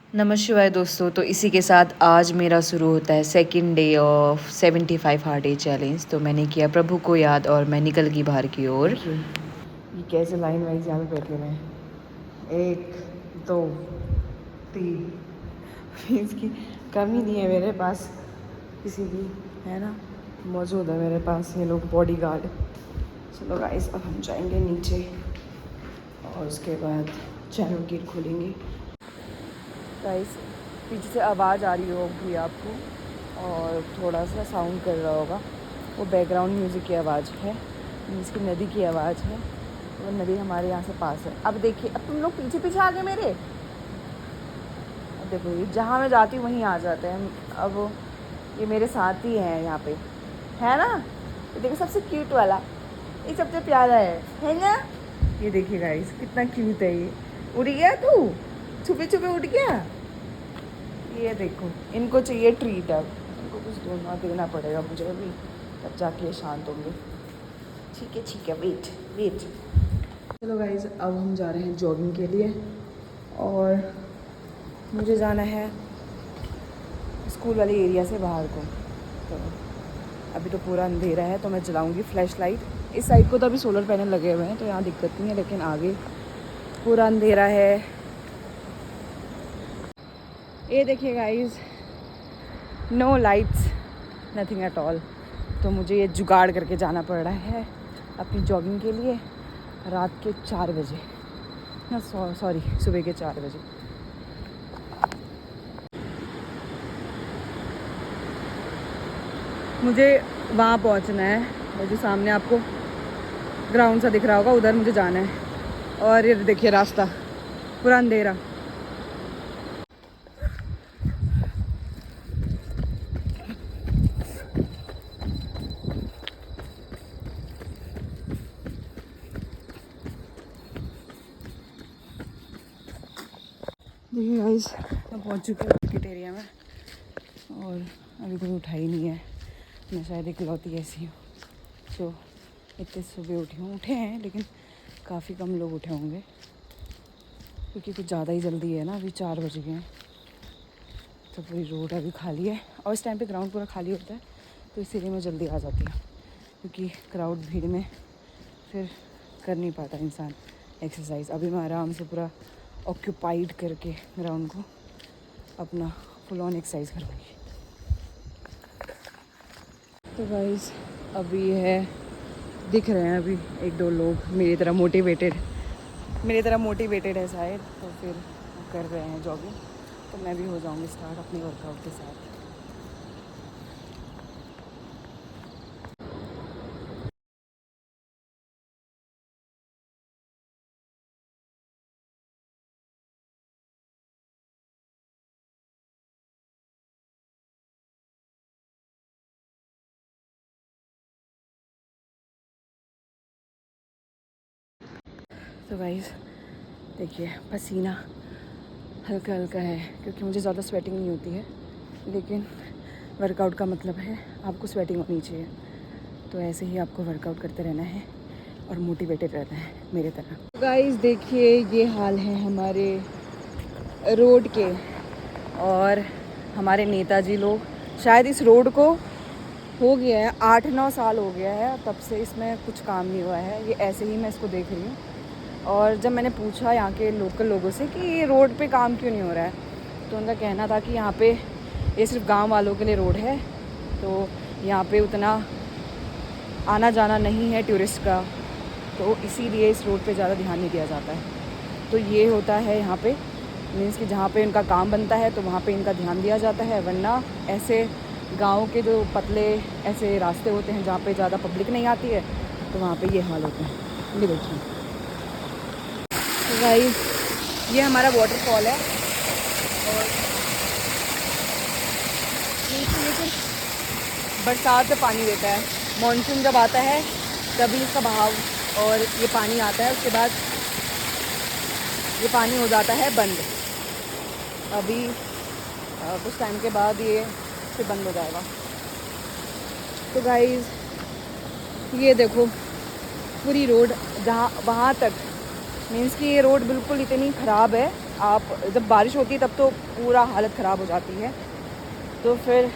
नमः शिवाय दोस्तों। तो इसी के साथ आज मेरा शुरू होता है second day of 75 hard day challenge. तो मैंने किया प्रभु को याद और मैं निकल गई बाहर की ओर। ये कैसे लाइन वाइज यहाँ पे बैठे हुए हैं, 1 2 3। इसकी कमी नहीं है मेरे पास किसी की, है ना। मौजूद है मेरे पास ये लोग बॉडी गार्ड। चलो गाइस, अब हम जाएंगे नीचे और उसके बाद चैनल गेट खोलेंगे। गाइस, पीछे से आवाज़ आ रही होगी आपको और थोड़ा सा साउंड कर रहा होगा, वो बैकग्राउंड म्यूज़िक की आवाज़ है, इसकी नदी की आवाज़ है। वो नदी हमारे यहाँ से पास है। अब देखिए, अब तुम लोग पीछे पीछे आ गए मेरे। अब देखो, ये जहाँ मैं जाती हूँ वहीं आ जाते हैं। अब ये मेरे साथ ही हैं यहाँ पे, है ना। ये देखो, सबसे क्यूट वाला, ये सबसे प्यारा है ना। ये देखिए गाइस, कितना क्यूट है ये। उड़ गया तू, छुपे छुपे उड़ गया। ये देखो, इनको चाहिए ट्रीट। अब इनको कुछ देना पड़ेगा मुझे अभी, तब जाके ये शांत होंगे। ठीक है, वेट वेट। चलो गाइज, अब हम जा रहे हैं जॉगिंग के लिए और मुझे जाना है स्कूल वाले एरिया से बाहर को। तो अभी तो पूरा अंधेरा है, तो मैं चलाऊंगी फ्लैश लाइट। इस साइड को तो अभी सोलर पैनल लगे हुए हैं तो यहाँ दिक्कत नहीं है, लेकिन आगे पूरा अंधेरा है। ये देखिए guys, no lights, nothing at all. तो मुझे ये जुगाड़ करके जाना पड़ रहा है अपनी जॉगिंग के लिए रात के 4 बजे, ना सॉरी सुबह के 4 बजे। मुझे वहाँ पहुँचना है, वो जो सामने आपको ग्राउंड सा दिख रहा होगा, उधर मुझे जाना है। और ये देखिए रास्ता पूरा अंधेरा। देखिए गाइस, मैं पहुँच चुकी हूँ मार्केट एरिया में और अभी कोई उठा ही नहीं है। मैं शायद इकलौती ऐसी हूँ जो इतने सुबह उठी हूँ। उठे हैं लेकिन काफ़ी कम लोग उठे होंगे, क्योंकि कुछ ज़्यादा ही जल्दी है ना। अभी 4 बज गए हैं तो पूरी रोड अभी खाली है और इस टाइम पे ग्राउंड पूरा खाली होता है, तो इसीलिए मैं जल्दी आ जाती हूँ, क्योंकि क्राउड भीड़ में फिर कर नहीं पाता इंसान एक्सरसाइज। अभी मैं आराम से पूरा ऑक्यूपाइड करके ग्राउंड को अपना फुल ऑन एक्सरसाइज करूँगी। तो गाइस, अभी है, दिख रहे हैं अभी 1-2 लोग मेरी तरह मोटिवेटेड है शायद, तो फिर कर रहे हैं जॉगिंग। तो मैं भी हो जाऊँगी स्टार्ट अपने वर्कआउट के साथ। तो गाइस देखिए, पसीना हल्का हल्का है क्योंकि मुझे ज़्यादा स्वेटिंग नहीं होती है, लेकिन वर्कआउट का मतलब है आपको स्वेटिंग होनी चाहिए। तो ऐसे ही आपको वर्कआउट करते रहना है और मोटिवेटेड रहना है मेरे तरह। तो गाइस देखिए, ये हाल है हमारे रोड के। और हमारे नेताजी लोग, शायद इस रोड को हो गया है 8-9 साल हो गया है, तब से इसमें कुछ काम नहीं हुआ है। ये ऐसे ही मैं इसको देख रही हूँ। और जब मैंने पूछा यहाँ के लोकल लोगों से कि ये रोड पे काम क्यों नहीं हो रहा है, तो उनका कहना था कि यहाँ पे ये सिर्फ गांव वालों के लिए रोड है, तो यहाँ पे उतना आना जाना नहीं है टूरिस्ट का, तो इसीलिए इस रोड पे ज़्यादा ध्यान नहीं दिया जाता है। तो ये होता है यहाँ पे, मीन्स कि जहाँ पे इनका काम बनता है तो वहाँ पे इनका ध्यान दिया जाता है, वरना ऐसे गाँव के जो पतले ऐसे रास्ते होते हैं जहाँ पे ज़्यादा पब्लिक नहीं आती है, तो वहाँ पे ये हाल होते हैं। ये देखिए गाइस, ये हमारा वाटरफॉल है और नीचे नीचे बरसात में पानी देता है। मानसून जब आता है तभी इसका बहाव और ये पानी आता है, उसके बाद ये पानी हो जाता है बंद। अभी कुछ टाइम के बाद ये फिर बंद हो जाएगा। तो गाइस ये देखो, पूरी रोड जहाँ वहाँ तक, मीन्स कि ये रोड बिल्कुल इतनी ख़राब है आप जब बारिश होती है तब तो पूरा हालत ख़राब हो जाती है। तो फिर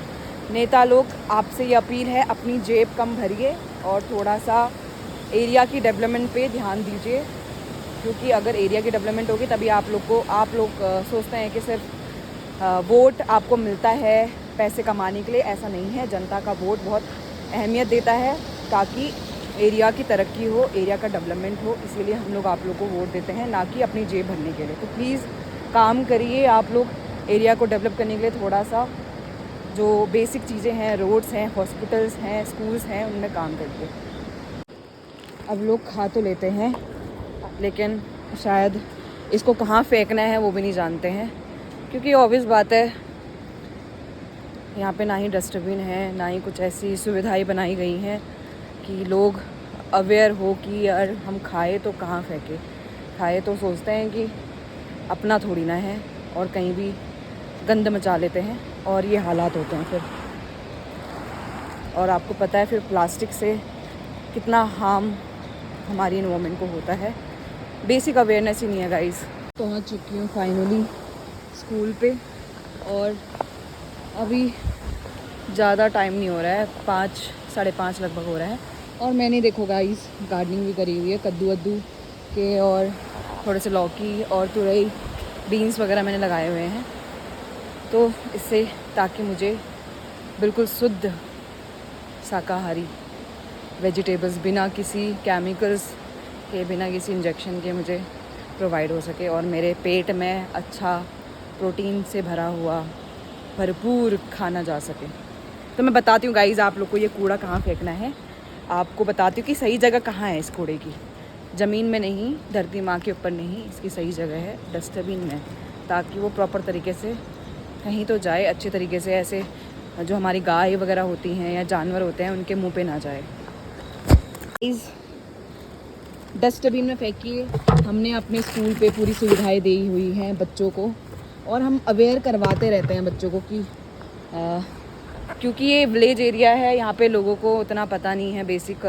नेता लोग आपसे ये अपील है, अपनी जेब कम भरिए और थोड़ा सा एरिया की डेवलपमेंट पे ध्यान दीजिए, क्योंकि अगर एरिया की डेवलपमेंट होगी तभी आप लोग सोचते हैं कि सिर्फ वोट आपको मिलता है पैसे कमाने के लिए। ऐसा नहीं है, जनता का वोट बहुत अहमियत देता है ताकि एरिया की तरक्की हो, एरिया का डेवलपमेंट हो। इसीलिए हम लोग आप लोग को वोट देते हैं, ना कि अपनी जेब भरने के लिए। तो प्लीज़ काम करिए आप लोग एरिया को डेवलप करने के लिए। थोड़ा सा जो बेसिक चीज़ें हैं, रोड्स हैं, हॉस्पिटल्स हैं, स्कूल्स हैं, उनमें काम करिए। अब लोग खा तो लेते हैं लेकिन शायद इसको कहाँ फेंकना है वो भी नहीं जानते हैं, क्योंकि ऑब्वियस बात है यहाँ पे ना ही डस्टबिन है, ना ही कुछ ऐसी सुविधाएं बनाई गई हैं कि लोग अवेयर हो कि यार हम खाए तो कहाँ फेंके। खाए तो सोचते हैं कि अपना थोड़ी ना है, और कहीं भी गंद मचा लेते हैं और ये हालात होते हैं फिर। और आपको पता है फिर प्लास्टिक से कितना हार्म हमारी एनवायरनमेंट को होता है। बेसिक अवेयरनेस ही नहीं है गाइस। पहुंच चुकी हूँ फाइनली स्कूल पे, और अभी ज़्यादा टाइम नहीं हो रहा है, 5 साढ़े 5 लगभग हो रहा है। और मैंने देखो गाइस गार्डनिंग भी करी हुई है, कद्दू वद्दू के और थोड़े से लौकी और तुरई बीन्स वगैरह मैंने लगाए हुए हैं। तो इससे ताकि मुझे बिल्कुल शुद्ध शाकाहारी वेजिटेबल्स बिना किसी केमिकल्स के, बिना किसी इंजेक्शन के मुझे प्रोवाइड हो सके और मेरे पेट में अच्छा प्रोटीन से भरा हुआ भरपूर खाना जा सके। तो मैं बताती हूँ गाइज़ आप लोग को ये कूड़ा कहाँ फेंकना है। आपको बताती हूँ कि सही जगह कहाँ है इस कूड़े की। ज़मीन में नहीं, धरती माँ के ऊपर नहीं, इसकी सही जगह है डस्टबिन में, ताकि वो प्रॉपर तरीके से कहीं तो जाए अच्छे तरीके से। ऐसे जो हमारी गाय वगैरह होती हैं या जानवर होते हैं उनके मुंह पे ना जाए। इस डस्टबिन में फेंकिए। हमने अपने स्कूल पे पूरी सुविधाएं दी हुई हैं बच्चों को, और हम अवेयर करवाते रहते हैं बच्चों को कि क्योंकि ये विलेज एरिया है, यहाँ पे लोगों को उतना पता नहीं है। बेसिक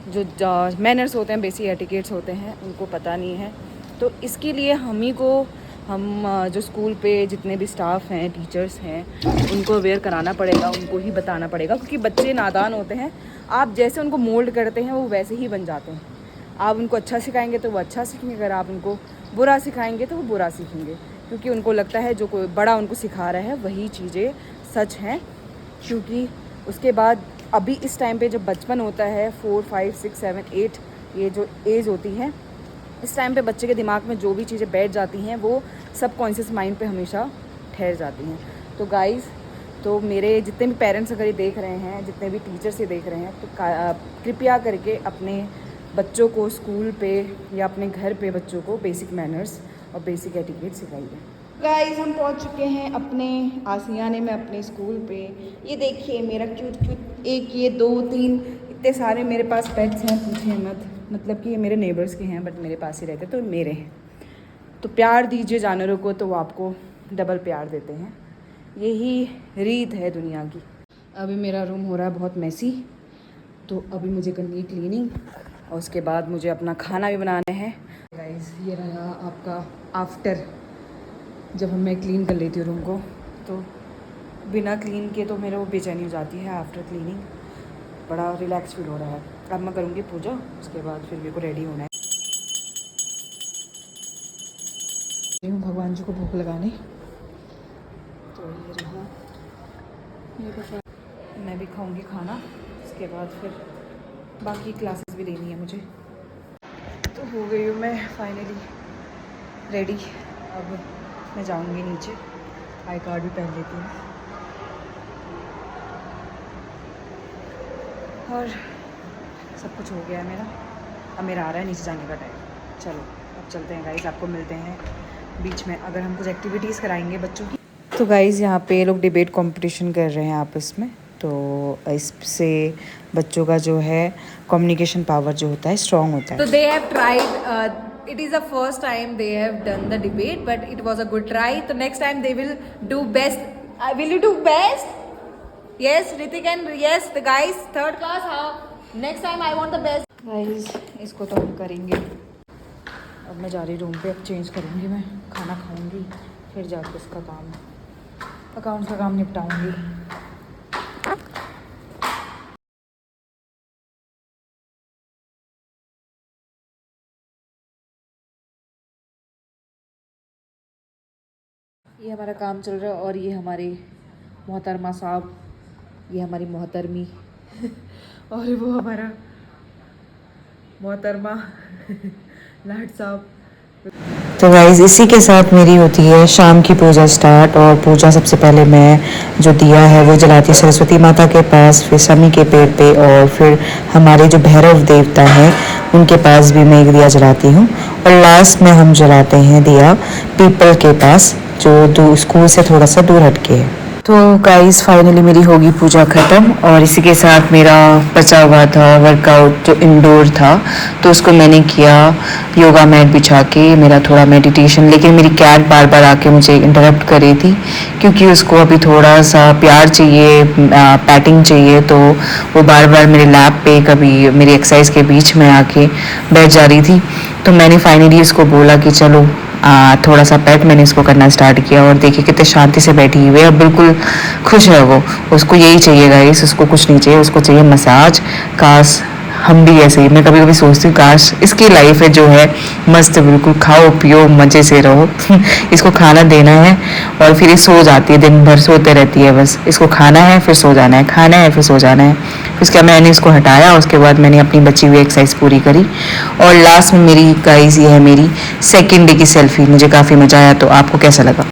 जो मैनर्स होते हैं, बेसिक एटिकेट्स होते हैं, उनको पता नहीं है। तो इसके लिए हम जो स्कूल पे जितने भी स्टाफ हैं, टीचर्स हैं, उनको अवेयर कराना पड़ेगा, उनको ही बताना पड़ेगा, क्योंकि बच्चे नादान होते हैं। आप जैसे उनको मोल्ड करते हैं वो वैसे ही बन जाते हैं। आप उनको अच्छा सिखाएंगे तो वो अच्छा सीखेंगे, अगर आप उनको बुरा सिखाएंगे तो वो बुरा सीखेंगे, क्योंकि उनको लगता है जो कोई बड़ा उनको सिखा रहा है वही चीज़ें सच हैं। क्योंकि उसके बाद अभी इस टाइम पे जब बचपन होता है, 4, 5, 6, 7, 8 ये जो एज होती है, इस टाइम पे बच्चे के दिमाग में जो भी चीज़ें बैठ जाती हैं वो सबकॉन्शियस माइंड पे हमेशा ठहर जाती हैं। तो गाइज़, तो मेरे जितने भी पेरेंट्स अगर ये देख रहे हैं, जितने भी टीचर्स ये देख रहे हैं, तो कृपया करके अपने बच्चों को स्कूल पे या अपने घर पे बच्चों को बेसिक मैनर्स और बेसिक एटिकेट सिखाइए। गाइस, हम पहुंच चुके हैं अपने आसियाने में, अपने स्कूल पे। ये देखिए मेरा क्यूट क्यूट 1, ये 2, 3 इतने सारे मेरे पास पेट्स हैं, पूछे मत। मतलब कि ये मेरे नेबर्स के हैं बट मेरे पास ही रहते, तो मेरे हैं। तो प्यार दीजिए जानवरों को तो वो आपको डबल प्यार देते हैं। यही रीत है दुनिया की। अभी मेरा रूम हो रहा है बहुत मैसी, तो अभी मुझे करनी है क्लीनिंग और उसके बाद मुझे अपना खाना भी बनाना है। गाइस, ये रहा आपका आफ्टर, जब मैं क्लीन कर लेती हूँ रूम को, तो बिना क्लीन के तो मेरे वो बेचैनी हो जाती है। आफ्टर क्लीनिंग बड़ा रिलैक्स फील हो रहा है। अब मैं करूँगी पूजा, उसके बाद फिर मेरे को रेडी होना है। भगवान जी को भूख लगाने, तो ये रहा, मैं भी खाऊंगी खाना, उसके बाद फिर बाकी क्लासेस भी देनी है मुझे। तो हो गई हूँ मैं फाइनली रेडी। अब मैं जाऊंगी नीचे, आई कार्ड भी पहन लेती हूँ और सब कुछ हो गया है मेरा। अब मेरा आ रहा है नीचे जाने का टाइम। चलो अब चलते हैं गाइस, आपको मिलते हैं बीच में अगर हम कुछ एक्टिविटीज़ कराएंगे बच्चों की। तो गाइस, यहाँ पे लोग डिबेट कंपटीशन कर रहे हैं आपस में, तो इससे बच्चों का जो है कम्युनिकेशन पावर जो होता है स्ट्रॉन्ग होता है। तो they have tried, it is the first time they have done the debate, but it was a good try. तो next time they will do best. Will you do best? Yes Hrithik and yes the guys, third class, हाँ next time I want the best. Guys, इसको तो हम करेंगे। अब मैं जा रही रूम पे, अब चेंज करूँगी, मैं खाना खाऊँगी, फिर जाके उसका काम, अकाउंट्स का काम निपटाऊँगी। ये हमारा काम चल रहा है और ये हमारे मोहतरमा साहब, ये हमारी मोहतरमी और वो हमारा मोहतरमा लाट साहब। तो गाइस इसी के साथ मेरी होती है शाम की पूजा स्टार्ट। और पूजा सबसे पहले मैं जो दिया है वो जलाती सरस्वती माता के पास, फिर शमी के पेड़ पे, और फिर हमारे जो भैरव देवता हैं उनके पास भी मैं एक दिया जलाती हूँ। और लास्ट में हम जलाते हैं दिया पीपल के पास, जो स्कूल से थोड़ा सा दूर हटके है। तो गाइस फाइनली मेरी होगी पूजा ख़त्म, और इसी के साथ मेरा बचा हुआ था वर्कआउट जो इंडोर था, तो उसको मैंने किया योगा मैट बिछा के, मेरा थोड़ा मेडिटेशन। लेकिन मेरी कैट बार बार आके मुझे इंटरप्ट कर रही थी, क्योंकि उसको अभी थोड़ा सा प्यार चाहिए, पैटिंग चाहिए, तो वो बार बार मेरे लैप पे, कभी मेरी एक्सरसाइज के बीच में आके बैठ जा रही थी। तो मैंने फाइनली उसको बोला कि चलो थोड़ा सा पेट मैंने इसको करना स्टार्ट किया, और देखिए कितने शांति से बैठी हुई है, अब बिल्कुल खुश है वो। उसको यही चाहिए गाइस, उसको कुछ नहीं चाहिए, उसको चाहिए मसाज। काश हम भी ऐसे ही, मैं कभी कभी सोचती हूँ काश इसकी लाइफ है जो है मस्त, बिल्कुल खाओ पियो मज़े से रहो इसको खाना देना है और फिर ये सो जाती है, दिन भर सोते रहती है, बस इसको खाना है फिर सो जाना है, खाना है फिर सो जाना है। फिर उसके बाद मैंने इसको हटाया, उसके बाद मैंने अपनी बची हुई एक्सरसाइज पूरी करी। और लास्ट में मेरी गाइस ये है मेरी सेकेंड डे की सेल्फी। मुझे काफ़ी मज़ा आया, तो आपको कैसा लगा?